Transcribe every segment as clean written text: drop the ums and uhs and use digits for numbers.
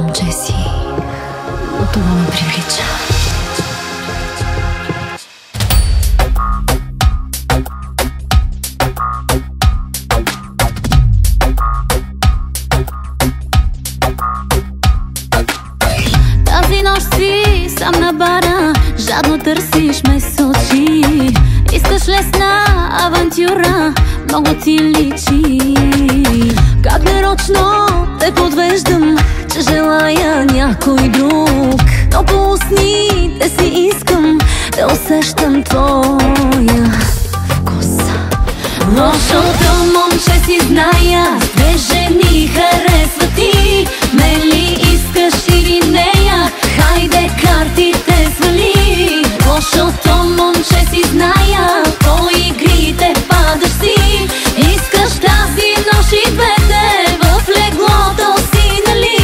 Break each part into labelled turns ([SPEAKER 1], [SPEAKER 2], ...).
[SPEAKER 1] Джеси, но това ме привлича.
[SPEAKER 2] Тази нощ си сам на бара, жадно търсиш ме с очи. Искаш лесна авантюра, много ти личи. Как нарочно те подвеждам, че желая някой друг, но по устните си искам да усещам твоя вкус. Лошото момче си зная, две жени харесва ти. Ме ли искаш или нея? Хайде картите свали. Лошото момче си зная, по игрите падаш си. Искаш тази нощ и двете в леглото си, нали?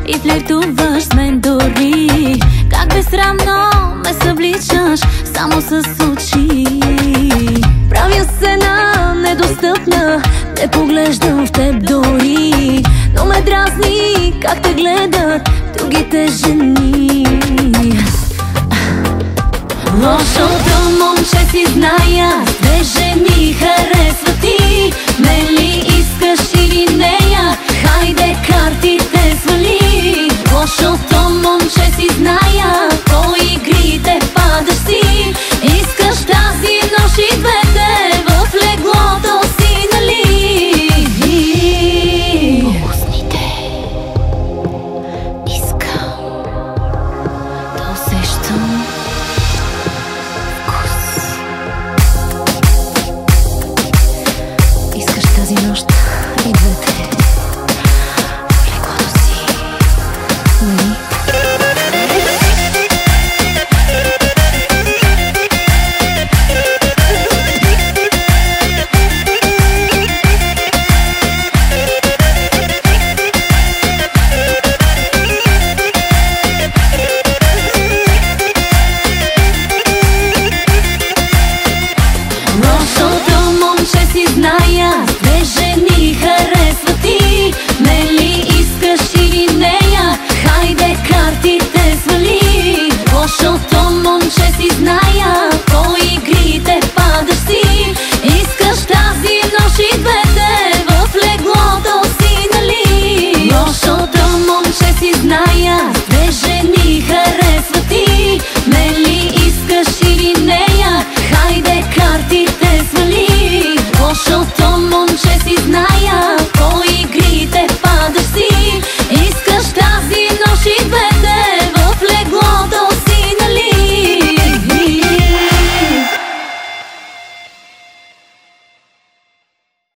[SPEAKER 2] И флиртуваш с мен дори. Как безсрамно ме събличаш само с очи. Правя се на недостъпна, не поглеждам в теб дори, но ме дразни как те гледат другите жени. Лошото момче си зная, две жени харесва ти. Ме ли